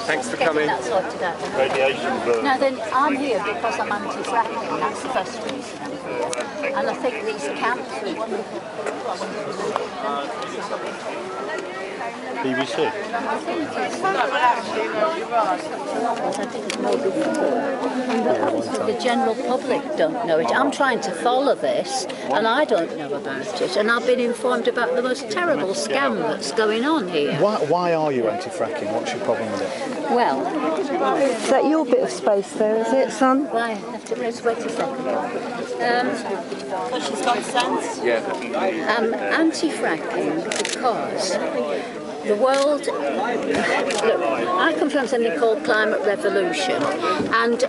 Thanks for coming. That sorted out. Now then, I'm here because I'm anti-fracking. That's the first reason I'm here. And I think these camps are wonderful. BBC. I didn't know before. And the general public don't know it. I'm trying to follow this, and I don't know about it. And I've been informed about the most terrible scam that's going on here. Why are you anti-fracking? What's your problem with it? Well, Is that your bit of space there, is it, son? I have to wait a second. She's got sense. Yeah. I'm anti-fracking because the world, look, I come from something called climate revolution, and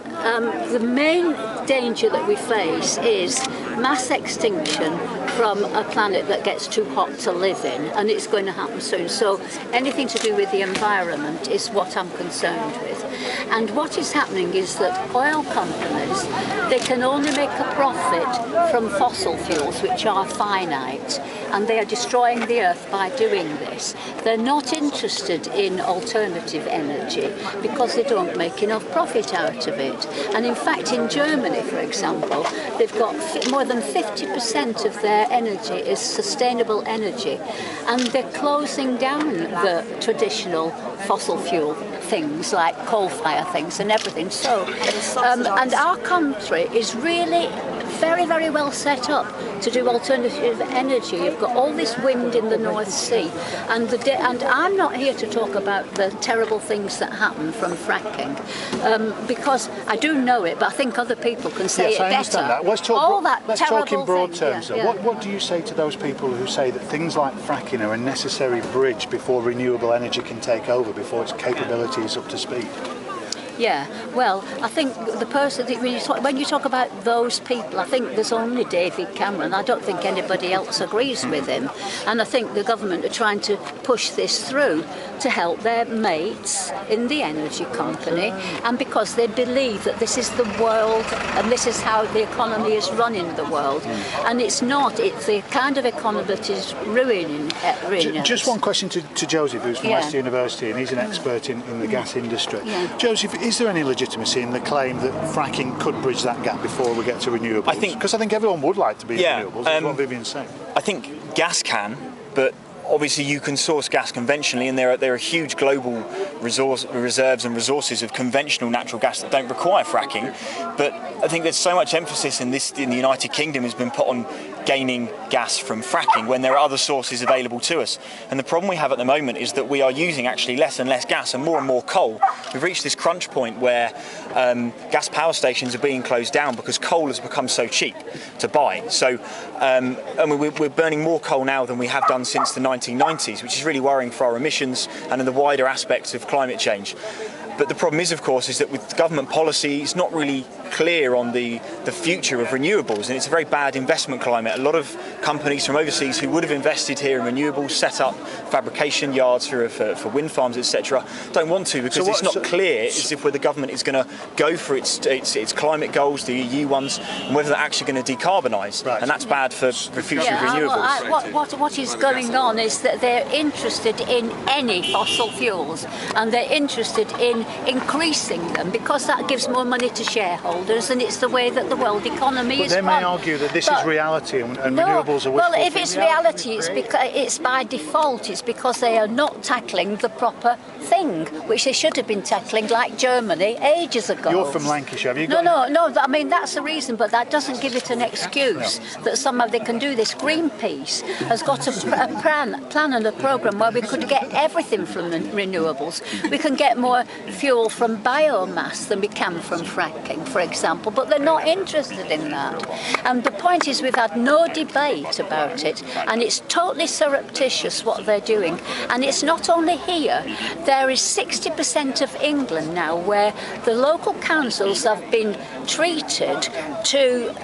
the main danger that we face is mass extinction from a planet that gets too hot to live in, and it's going to happen soon. So anything to do with the environment is what I'm concerned with. And what is happening is that oil companies, they can only make a profit from fossil fuels, which are finite, and they are destroying the earth by doing this. They're not interested in alternative energy because they don't make enough profit out of it. And in fact, in Germany, for example, they've got more than 50% of their energy is sustainable energy, and they're closing down the traditional fossil fuel things like coal fire things and everything. So, and our country is really very, very well set up to do alternative energy. You've got all this wind in the North Sea, and I'm not here to talk about the terrible things that happen from fracking, because I do know it, but I think other people can say it better. I understand that. Let's talk in broad terms. Yeah. What do you say to those people who say that things like fracking are a necessary bridge before renewable energy can take over, before its capability is up to speed? Yeah, well, I think the person, when you talk about those people, I think there's only David Cameron. I don't think anybody else agrees with him. And I think the government are trying to push this through to help their mates in the energy company, and because they believe that this is the world and this is how the economy is running the world. And it's not, it's the kind of economy that is ruining us. Just one question to Joseph, who's from Westwood University, and he's an expert in the gas industry. Yeah. Joseph, is there any legitimacy in the claim that fracking could bridge that gap before we get to renewables? Because I think everyone would like to be renewables, that's what Vivien's saying. I think gas can, but obviously you can source gas conventionally, and there are huge global reserves and resources of conventional natural gas that don't require fracking. But I think there's so much emphasis in the United Kingdom has been put on gaining gas from fracking when there are other sources available to us. And the problem we have at the moment is that we are using actually less and less gas and more coal. We've reached this crunch point where gas power stations are being closed down because coal has become so cheap to buy. So I mean, we're burning more coal now than we have done since the 1990s, which is really worrying for our emissions and in the wider aspects of climate change. But the problem is, of course, is that with government policy, it's not really clear on the future of renewables, and it's a very bad investment climate. A lot of companies from overseas who would have invested here in renewables, set up fabrication yards for wind farms, etc., don't want to because it's not clear as if where the government is going to go for its climate goals, the EU ones, and whether they're actually going to decarbonise. Right. And that's bad for the future of renewables. What is going on is that they're interested in any fossil fuels, and they're interested in increasing them because that gives more money to shareholders, and it's the way that the world economy is run. But they may argue that this is reality and renewables are wishful. Well, if it's reality, it's because it's by default. It's because they are not tackling the proper thing, which they should have been tackling, like Germany ages ago. You're from Lancashire. Have you got No. I mean, that's the reason, but that doesn't give it an excuse that somehow they can do this. Greenpeace has got a plan and a programme where we could get everything from renewables. We can get more fuel from biomass than we can from fracking, for example, but they're not interested in that. And the point is, we've had no debate about it, and it's totally surreptitious what they're doing. And it's not only here. There is 60% of England now where the local councils have been treated to,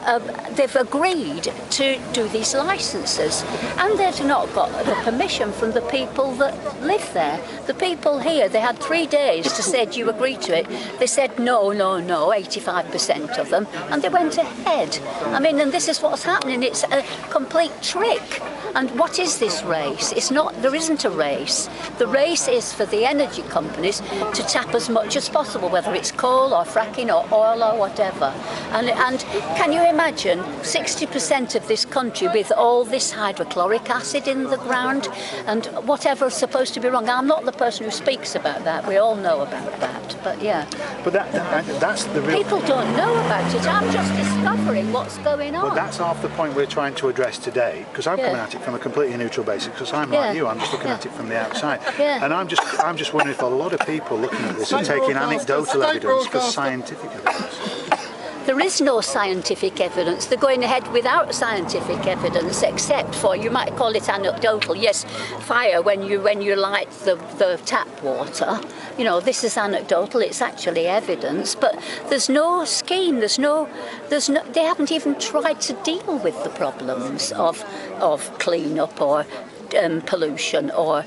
they've agreed to do these licences, and they've not got the permission from the people that live there. The people here, they had 3 days to said, you agree to it? They said, no, 85% of them, and they went ahead. I mean, and this is what's happening. It's a complete trick. And what is this race? It's not. There isn't a race. The race is for the energy companies to tap as much as possible, whether it's coal or fracking or oil or whatever. And can you imagine 60% of this country with all this hydrochloric acid in the ground and whatever is supposed to be wrong? I'm not the person who speaks about that. We all know about that. But yeah. But that's the real... People don't know about it. I'm just discovering what's going on. Well, that's half the point we're trying to address today, because I'm coming at it from a completely neutral basis, because I'm like you, I'm just looking at it from the outside. And I'm just wondering if a lot of people looking at this are taking anecdotal evidence for scientific evidence. There is no scientific evidence. They're going ahead without scientific evidence, except for, you might call it anecdotal. Yes, fire when you light the tap water. You know, this is anecdotal. It's actually evidence, but there's no scheme. There's no. They haven't even tried to deal with the problems of clean-up or pollution or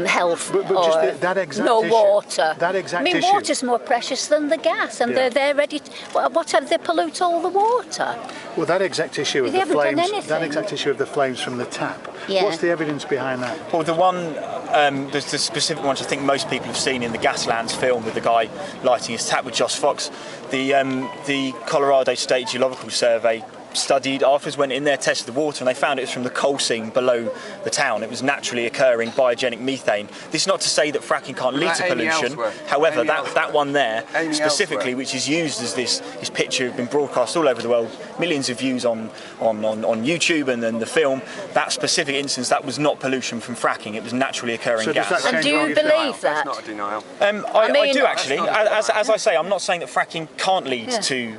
health but or just that exact no issue, water. That exact issue. Water's more precious than the gas, and they're ready to, what have they pollute all the water? Well, that exact issue of the flames. That exact issue of the flames from the tap. Yeah. What's the evidence behind that? Well, the specific ones I think most people have seen in the Gaslands film with the guy lighting his tap with Joss Fox. The Colorado State Geological Survey studied, afterwards went in there, tested the water, and they found it was from the coal seam below the town. It was naturally occurring biogenic methane. This is not to say that fracking can't lead to pollution. However, that one there specifically, which is used as this picture, has been broadcast all over the world, millions of views on YouTube and then the film. That specific instance, that was not pollution from fracking. It was naturally occurring gas. And do you believe that? That's not a denial. I do actually. As I say, I'm not saying that fracking can't lead to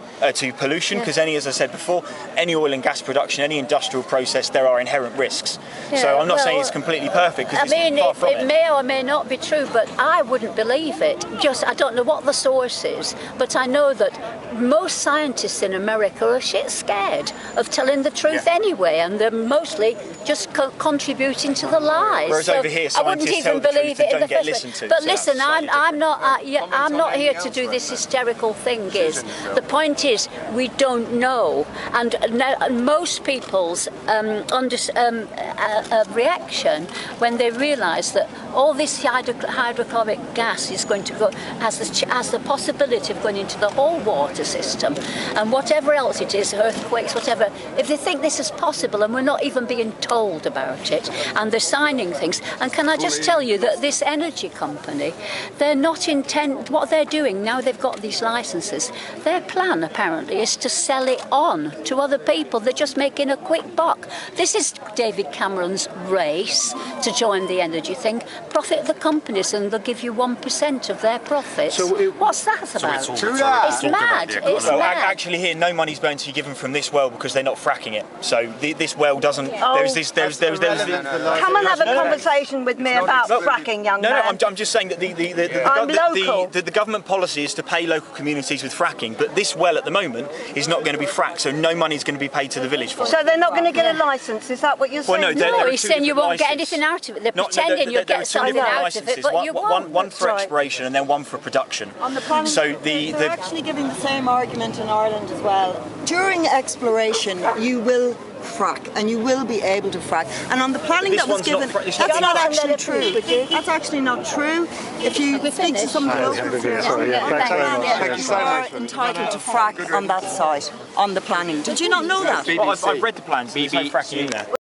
pollution, because as I said before, any oil and gas production, any industrial process, there are inherent risks. So I'm not saying it's completely perfect, because it may or may not be true, but I wouldn't believe it. I don't know what the source is, but I know that most scientists in America are shit scared of telling the truth anyway, and they're mostly just contributing to the lies. Whereas over here, I wouldn't even believe it in the first place. But listen, I'm not here to do this hysterical thing. The point is, we don't know, and most people's reaction when they realise that all this hydrochloric gas is going to go has the possibility of going into the whole water system, and whatever else it is, earthquakes, whatever. If they think this is possible, and we're not even being told about it, and they're signing things. And can I just tell you that this energy company, they're not what they're doing now. They've got these licenses. Their plan apparently is to sell it on to other people. They're just making a quick buck. This is David Cameron's race to join the energy thing. Profit the companies, and they'll give you 1% of their profits. What's that about? It's mad. It's mad. Actually, here, no money's going to be given from this well because they're not fracking it. So this well doesn't. Come and have a conversation with me about fracking, young man. I'm just saying that the government policy is to pay local communities with fracking, but this well at the moment is not going to be fracked, so no money is going to be paid to the village for it. So they're not going to get a licence, is that what you're saying? Well, no, he's saying you won't get anything out of it. They're pretending you'll get something out of it, but you won't. One for exploration and then one for production. On the planning, they're actually giving the same argument in Ireland as well. During exploration, you will frack, and you will be able to frack. And on the planning that was given, that's not actually true. That's actually not true. If you speak to some of the local officials, you are entitled to frack on that site, on the planning. Did you not know that? I've read the plans. There's no fracking in there.